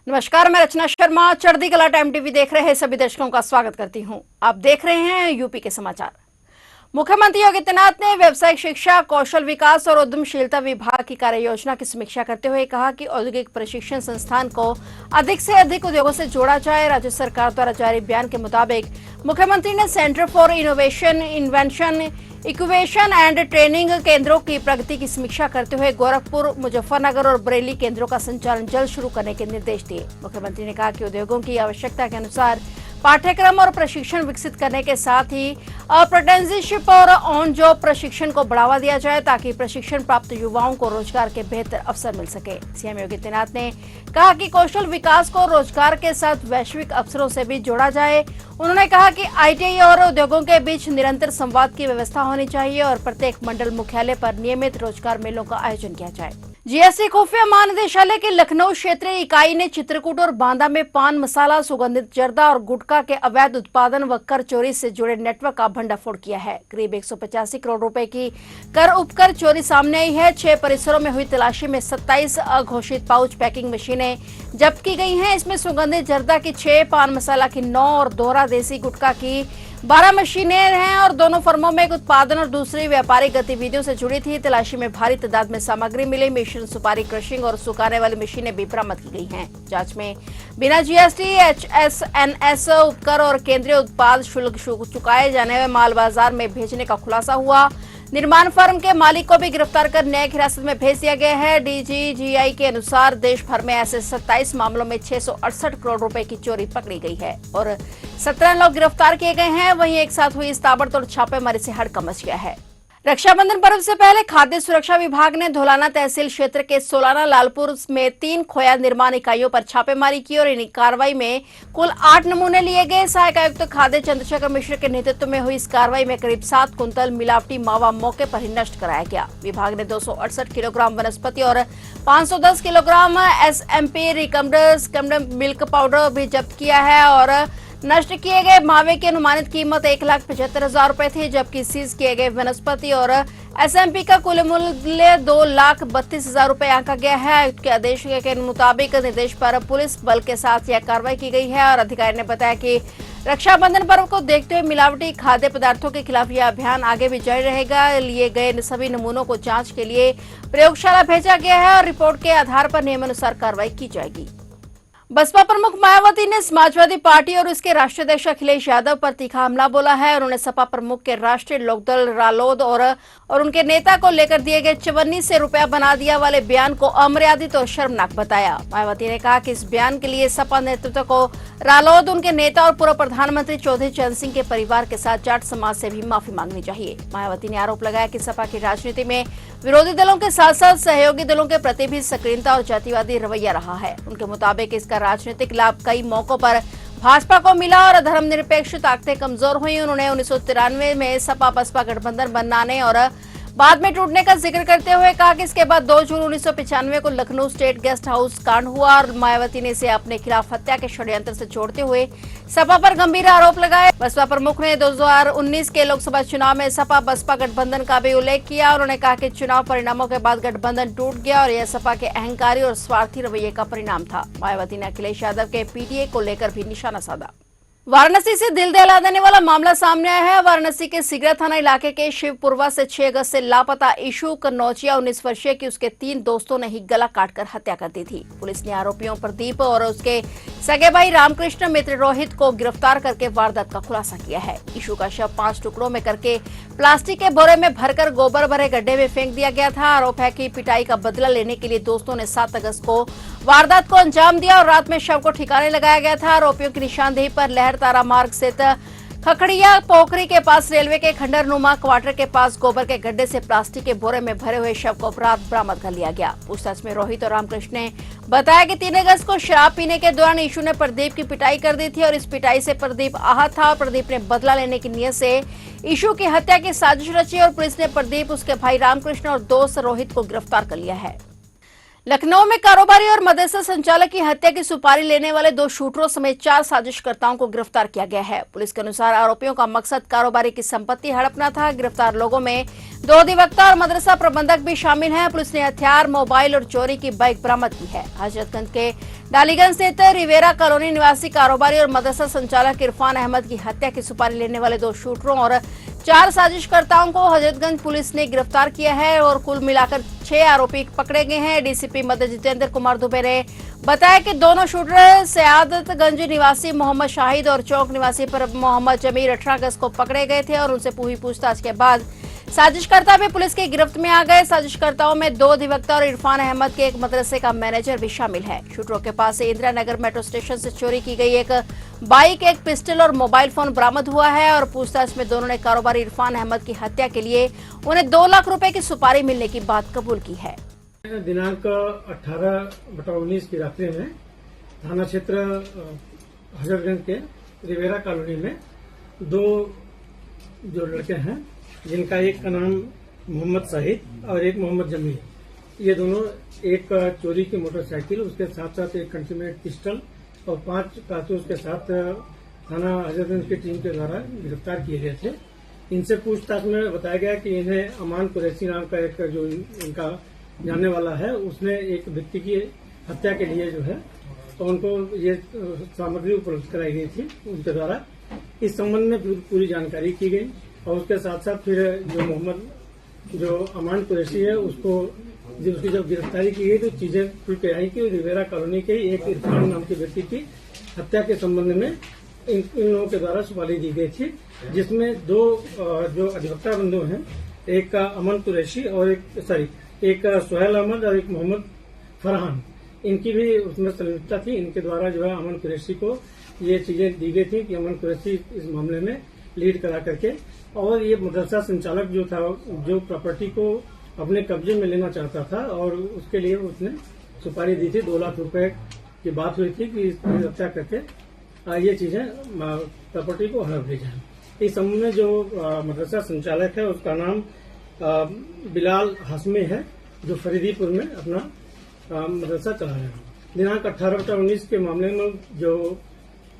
नमस्कार, मैं रचना शर्मा चढ़ती कला टाइम टीवी देख रहे सभी दर्शकों का स्वागत करती हूं। आप देख रहे हैं यूपी के समाचार। मुख्यमंत्री योगी आदित्यनाथ ने व्यावसायिक शिक्षा, कौशल विकास और उद्यमशीलता विभाग की कार्य योजना की समीक्षा करते हुए कहा कि औद्योगिक प्रशिक्षण संस्थान को अधिक से अधिक उद्योगों से जोड़ा जाए। राज्य सरकार द्वारा जारी बयान के मुताबिक मुख्यमंत्री ने centre for innovation, invention, incubation and training केंद्रों की प्रगति की समीक्षा करते हुए गोरखपुर, मुजफ्फरनगर और बरेली केंद्रों का संचालन जल्द शुरू करने के निर्देश दिए। मुख्यमंत्री ने कहा कि उद्योगों की आवश्यकता के अनुसार पाठ्यक्रम और प्रशिक्षण विकसित करने के साथ ही अप्रेंटिसशिप और ऑन जॉब प्रशिक्षण को बढ़ावा दिया जाए ताकि प्रशिक्षण प्राप्त युवाओं को रोजगार के बेहतर अवसर मिल सके। सीएम योगी आदित्यनाथ ने कहा कि कौशल विकास को रोजगार के साथ वैश्विक अवसरों से भी जोड़ा जाए। उन्होंने कहा कि आईटीआई और उद्योगों के बीच निरंतर संवाद की व्यवस्था होनी चाहिए और प्रत्येक मंडल मुख्यालय पर नियमित रोजगार मेलों का आयोजन किया जाए। जीएसटी खुफिया महानिदेशालय के लखनऊ क्षेत्रीय इकाई ने चित्रकूट और बांदा में पान मसाला, सुगंधित जर्दा और गुटखा के अवैध उत्पादन व कर चोरी से जुड़े नेटवर्क का भंडाफोड़ किया है। करीब 185 करोड़ रुपए की कर उपकर चोरी सामने आई है। 6 परिसरों में हुई तलाशी में 27 अघोषित पाउच पैकिंग मशीनें जब्त की गई हैं। इसमें सुगंधित जर्दा की 6, पान मसाला की 9 और दोहरा देसी गुटखा की 12 मशीनें हैं और दोनों फर्मों में एक उत्पादन और दूसरी व्यापारिक गतिविधियों से जुड़ी थी। तलाशी में भारी तादाद में सामग्री मिली। मिशन सुपारी क्रशिंग और सुखाने वाली मशीनें भी बरामद की गई हैं। जांच में बिना जीएसटी, एचएसएनएस उपकर और केंद्रीय उत्पाद शुल्क चुकाए जाने वाले माल बाजार में भेजने का खुलासा हुआ। निर्माण फर्म के मालिक को भी गिरफ्तार कर न्यायिक हिरासत में भेज दिया गया है। डीजीजीआई के अनुसार देश भर में ऐसे 27 मामलों में 668 करोड़ रुपए की चोरी पकड़ी गई है और 17 लोग गिरफ्तार किए गए हैं। वहीं एक साथ हुई इस ताबड़तोड़ छापेमारी से हड़कंप मच गया है। रक्षाबंधन पर्व से पहले खाद्य सुरक्षा विभाग ने धौलाना तहसील क्षेत्र के सोलाना लालपुर में 3 खोया निर्माण इकाइयों पर छापेमारी की और इन कार्रवाई में कुल 8 नमूने लिए गए। सहायक आयुक्त खाद्य चंद्रशेखर मिश्र के नेतृत्व में हुई इस कार्रवाई में करीब 7 कुंतल मिलावटी मावा मौके पर ही नष्ट कराया गया। विभाग ने 268 किलोग्राम वनस्पति और 510 किलोग्राम एसएमपी रिकम्ड मिल्क पाउडर भी जब्त किया है और नष्ट किए गए मावे की अनुमानित कीमत 1,75,000 रुपए थी, जबकि सीज किए गए वनस्पति और एसएमपी का कुल मूल्य 2,32,000 रुपए आंका गया है। आयुक्त के आदेश के मुताबिक निर्देश पर पुलिस बल के साथ यह कार्रवाई की गई है और अधिकारी ने बताया कि रक्षाबंधन पर्व को देखते हुए मिलावटी खाद्य पदार्थों के खिलाफ यह अभियान आगे भी जारी रहेगा। लिए गए सभी नमूनों को जांच के लिए प्रयोगशाला भेजा गया है और रिपोर्ट के आधार पर नियमानुसार कार्रवाई की जाएगी। बसपा प्रमुख मायावती ने समाजवादी पार्टी और उसके राष्ट्रीय अध्यक्ष अखिलेश यादव पर तीखा हमला बोला है। उन्होंने सपा प्रमुख के राष्ट्रीय लोकदल रालोद और उनके नेता को लेकर दिए गए 54 से रुपया बना दिया वाले बयान को अमर्यादित और शर्मनाक बताया। मायावती ने कहा कि इस बयान के लिए सपा नेतृत्व को रालोद, उनके नेता और पूर्व प्रधानमंत्री चौधरी चरण सिंह के परिवार के साथ जाट समाज से भी माफी मांगनी चाहिए। मायावती ने आरोप लगाया कि सपा की राजनीति में विरोधी दलों के साथ साथ सहयोगी दलों के प्रति भी सक्रियता और जातिवादी रवैया रहा है। उनके मुताबिक इसका राजनीतिक लाभ कई मौकों पर भाजपा को मिला और धर्मनिरपेक्ष ताकतें कमजोर हुई। उन्होंने 1993 में सपा बसपा गठबंधन बनाने और बाद में टूटने का जिक्र करते हुए कहा कि इसके बाद 2 जून 1995 को लखनऊ स्टेट गेस्ट हाउस कांड हुआ और मायावती ने इसे अपने खिलाफ हत्या के षड्यंत्र से जोड़ते हुए सपा पर गंभीर आरोप लगाए। बसपा प्रमुख ने 2019 के लोकसभा चुनाव में सपा बसपा गठबंधन का भी उल्लेख किया। उन्होंने कहा कि चुनाव परिणामों के बाद गठबंधन टूट गया और यह सपा के अहंकारी और स्वार्थी रवैये का परिणाम था। मायावती ने अखिलेश यादव के पीटीए को लेकर भी निशाना साधा। वाराणसी से दिल दहला देने वाला मामला सामने आया है। वाराणसी के सिगरा थाना इलाके के शिवपुरवा से 6 अगस्त से लापता इशू कन्नौजिया 19 वर्षीय की उसके 3 दोस्तों ने ही गला काटकर हत्या कर दी थी। पुलिस ने आरोपियों प्रदीप और उसके सगे भाई रामकृष्ण मित्र रोहित को गिरफ्तार करके वारदात का खुलासा किया है। इशू का शव 5 टुकड़ों में करके प्लास्टिक के बोरे में भरकर गोबर भरे गड्ढे में फेंक दिया गया था। आरोप है कि पिटाई का बदला लेने के लिए दोस्तों ने 7 अगस्त को वारदात को अंजाम दिया और रात में शव को ठिकाने लगाया गया था। आरोपियों की निशानदेही पर लहर तारा मार्ग स्थित खखड़िया पोखरी के पास रेलवे के खंडरनुमा क्वार्टर के पास गोबर के गड्ढे से प्लास्टिक के बोरे में भरे हुए शव को रात बरामद कर लिया गया। पूछताछ में रोहित और रामकृष्ण ने बताया कि 3 अगस्त को शराब पीने के दौरान इशू ने प्रदीप की पिटाई कर दी थी और इस पिटाई से प्रदीप आहत था और प्रदीप ने बदला लेने की नीयत से इशू की हत्या की साजिश रची और पुलिस ने प्रदीप, उसके भाई रामकृष्ण और दोस्त रोहित को गिरफ्तार कर लिया है। लखनऊ में कारोबारी और मदरसा संचालक की हत्या की सुपारी लेने वाले 2 शूटरों समेत 4 साजिशकर्ताओं को गिरफ्तार किया गया है। पुलिस के अनुसार आरोपियों का मकसद कारोबारी की संपत्ति हड़पना था। गिरफ्तार लोगों में 2 अधिवक्ता और मदरसा प्रबंधक भी शामिल हैं। पुलिस ने हथियार, मोबाइल और चोरी की बाइक बरामद की है। हजरतगंज के डालीगंज स्थित रिवेरा कॉलोनी निवासी कारोबारी और मदरसा संचालक इरफान अहमद की हत्या की सुपारी लेने वाले 2 शूटरों और 4 साजिशकर्ताओं को हजरतगंज पुलिस ने गिरफ्तार किया है और कुल मिलाकर 6 आरोपी पकड़े गए हैं। डीसीपी मध्य जितेंद्र कुमार दुबे ने बताया कि दोनों शूटर सयादतगंज निवासी मोहम्मद शाहिद और चौक निवासी पर मोहम्मद जमीर 18 अगस्त को पकड़े गए थे और उनसे हुई पूछताछ के बाद साजिशकर्ता भी पुलिस की गिरफ्त में आ गए। साजिशकर्ताओं में 2 अधिवक्ता और इरफान अहमद के एक मदरसे का मैनेजर भी शामिल है। शूटरों के पास से इंदिरा नगर मेट्रो स्टेशन से चोरी की गई एक बाइक, एक पिस्टल और मोबाइल फोन बरामद हुआ है और पूछताछ में दोनों ने कारोबारी इरफान अहमद की हत्या के लिए उन्हें 2 लाख रुपए की सुपारी मिलने की बात कबूल की है। दिनांक 18/19 की रात्रि में थाना क्षेत्र हजरतगंज के रिवेरा कॉलोनी में 2 जो लड़के हैं, जिनका एक का नाम मोहम्मद शाहिद और एक मोहम्मद जमीर, ये दोनों एक चोरी की मोटरसाइकिल, उसके साथ साथ एक कंटीमेट पिस्टल और 5 कारतूस के साथ थाना हजरतगंज की टीम के द्वारा गिरफ्तार किए गए थे। इनसे पूछताछ में बताया गया कि इन्हें अमान कुरैशी नाम का एक जो इनका जानने वाला है, उसने एक व्यक्ति की हत्या के लिए जो है तो उनको ये सामग्री उपलब्ध कराई गई थी उनके द्वारा। इस संबंध में पूरी जानकारी की गई और उसके साथ साथ फिर जो अमान कुरैशी है उसको उसकी जब गिरफ्तारी की गई तो चीजें खुल के आई कि रिवेरा कॉलोनी के एक इरफान नाम के व्यक्ति की हत्या के संबंध में इन लोगों के द्वारा सुपारी दी गई थी, जिसमें 2 जो अधिवक्ता बंधु हैं, एक का अमन कुरैशी और एक सोहेल अहमद और एक मोहम्मद फरहान, इनकी भी उसमें संलिप्तता थी। इनके द्वारा जो है अमन कुरैशी को ये चीजें दी गई थी कि अमन कुरैशी इस मामले में लीड करा करके, और ये मदरसा संचालक जो था, जो प्रॉपर्टी को अपने कब्जे में लेना चाहता था और उसके लिए उसने सुपारी दी थी। 2 लाख रुपए की बात हुई थी कि इसकी हत्या करके ये चीजें प्रॉपर्टी को हड़प दी जाए। इस संबंध में जो मदरसा संचालक है उसका नाम बिलाल हाशमी है, जो फरीदीपुर में अपना मदरसा चला रहे हैं। दिनांक 18/19 के मामले में जो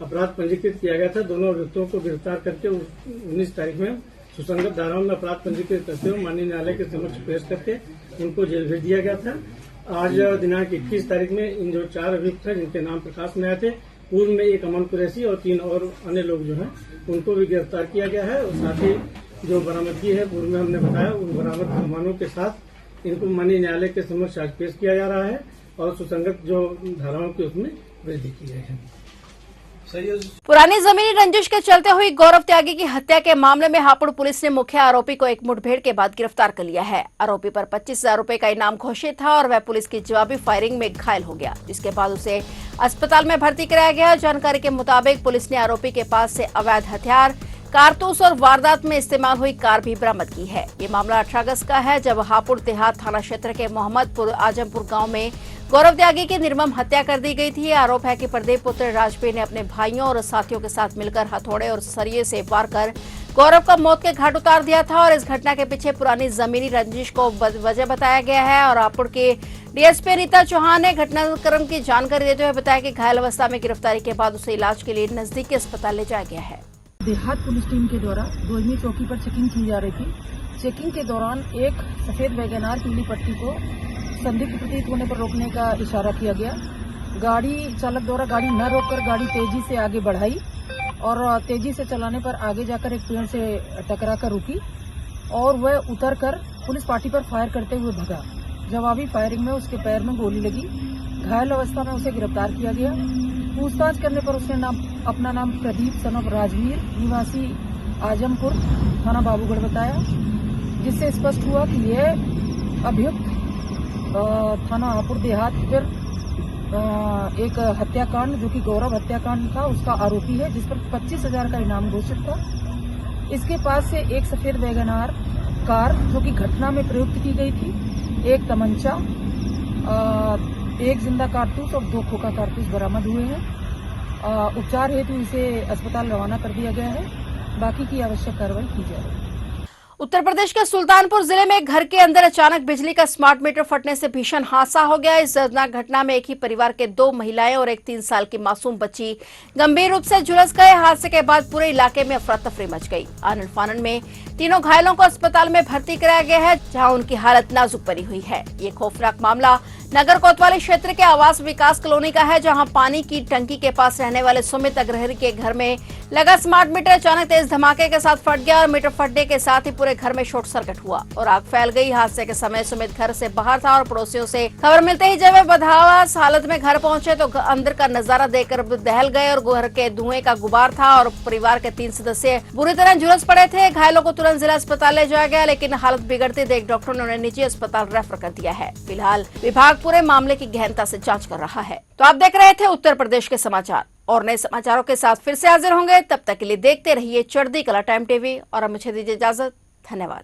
अपराध पंजीकृत किया गया था, दोनों व्यक्तियों को गिरफ्तार करके 19 तारीख में सुसंगत धाराओं में अपराध पंजीकृत करते हुए माननीय न्यायालय के समक्ष पेश करके उनको जेल भेज दिया गया था। आज दिनांक 21 तारीख में इन जो 4 अभियुक्त हैं, जिनके नाम प्रकाश में आए थे, पूर्व में एक अमन कुरैशी और 3 और अन्य लोग जो हैं उनको भी गिरफ्तार किया गया है। और साथ ही जो बरामदगी है, पूर्व में हमने बताया, उन बरामद सामानों के साथ इनको माननीय न्यायालय के समक्ष आज पेश किया जा रहा है और सुसंगत जो धाराओं की उसमें वृद्धि की गई है। पुरानी जमीनी रंजिश के चलते हुई गौरव त्यागी की हत्या के मामले में हापुड़ पुलिस ने मुख्य आरोपी को एक मुठभेड़ के बाद गिरफ्तार कर लिया है। आरोपी पर 25,000 रुपए का इनाम घोषित था और वह पुलिस की जवाबी फायरिंग में घायल हो गया, जिसके बाद उसे अस्पताल में भर्ती कराया गया। जानकारी के मुताबिक पुलिस ने आरोपी के पास से अवैध हथियार, कारतूस और वारदात में इस्तेमाल हुई कार भी बरामद की है। ये मामला 18 अगस्त का है, जब हापुड़ देहात थाना क्षेत्र के मोहम्मदपुर आजमपुर गांव में गौरव त्यागी की निर्मम हत्या कर दी गई थी। आरोप है कि प्रदीप पुत्र राजपीर ने अपने भाइयों और साथियों के साथ मिलकर हथौड़े और सरिये से वार कर गौरव को मौत के घाट उतार दिया था और इस घटना के पीछे पुरानी जमीनी रंजिश को वजह बताया गया है। और हापुड़ के डीएसपी रीता चौहान ने घटनाक्रम की जानकारी देते हुए बताया कि घायल अवस्था में गिरफ्तारी के बाद उसे इलाज के लिए नजदीकी अस्पताल ले जाया गया है। देहात पुलिस टीम के द्वारा दोईमी चौकी पर चेकिंग की जा रही थी। चेकिंग के दौरान एक सफेद वैगनार पीली पट्टी को संदिग्ध प्रतीत होने पर रोकने का इशारा किया गया। गाड़ी चालक द्वारा गाड़ी न रोककर गाड़ी तेजी से आगे बढ़ाई और तेजी से चलाने पर आगे जाकर एक पेड़ से टकराकर रुकी और वह उतरकर पुलिस पार्टी पर फायर करते हुए भगा। जवाबी फायरिंग में उसके पैर में गोली लगी। घायल अवस्था में उसे गिरफ्तार किया गया। पूछताछ करने पर उसने अपना नाम प्रदीप सन ऑफ राजवीर निवासी आजमपुर थाना बाबूगढ़ बताया, जिससे स्पष्ट हुआ कि यह अभियुक्त थाना हापुड़ देहात पर एक हत्याकांड, जो कि गौरव हत्याकांड था, उसका आरोपी है, जिस पर 25,000 का इनाम घोषित था। इसके पास से एक सफेद वैगनार कार, जो कि घटना में प्रयुक्त की गई थी, एक तमंचा, एक जिंदा कारतूस और 2 खोखा कारतूस बरामद हुए हैं। उपचार हेतु इसे अस्पताल रवाना कर दिया गया है। बाकी की आवश्यक कार्रवाई की जा रही है। उत्तर प्रदेश के सुल्तानपुर जिले में घर के अंदर अचानक बिजली का स्मार्ट मीटर फटने से भीषण हादसा हो गया। इस दर्दनाक घटना में एक ही परिवार के 2 महिलाएं और एक 3 साल की मासूम बच्ची गंभीर रूप से झुलस गए। हादसे के बाद पूरे इलाके में अफरा तफरी मच गई। आनन फानन में तीनों घायलों को अस्पताल में भर्ती कराया गया है, जहां उनकी हालत नाजुक बनी हुई है। ये खौफनाक मामला नगर कोतवाली क्षेत्र के आवास विकास कॉलोनी का है, जहां पानी की टंकी के पास रहने वाले सुमित अग्रहरी के घर में लगा स्मार्ट मीटर अचानक तेज धमाके के साथ फट गया और मीटर फटने के साथ ही पूरे घर में शॉर्ट सर्किट हुआ और आग फैल गई। हादसे के समय सुमित घर से बाहर था और पड़ोसियों से खबर मिलते ही जब वे बदहवास हालत में घर पहुंचे तो अंदर का नजारा देखकर दहल गए और घर के धुएं का गुबार था और परिवार के 3 सदस्य बुरी तरह झुलस पड़े थे। घायलों को तुरंत जिला अस्पताल ले जाया गया, लेकिन हालत बिगड़ती देख डॉक्टरों ने उन्हें निजी अस्पताल रेफर कर दिया है। फिलहाल विभाग पूरे मामले की गहनता से जांच कर रहा है। तो आप देख रहे थे उत्तर प्रदेश के समाचार और नए समाचारों के साथ फिर से हाजिर होंगे। तब तक के लिए देखते रहिए चढ़ती कला टाइम टीवी और मुझे दीजिए इजाजत। धन्यवाद।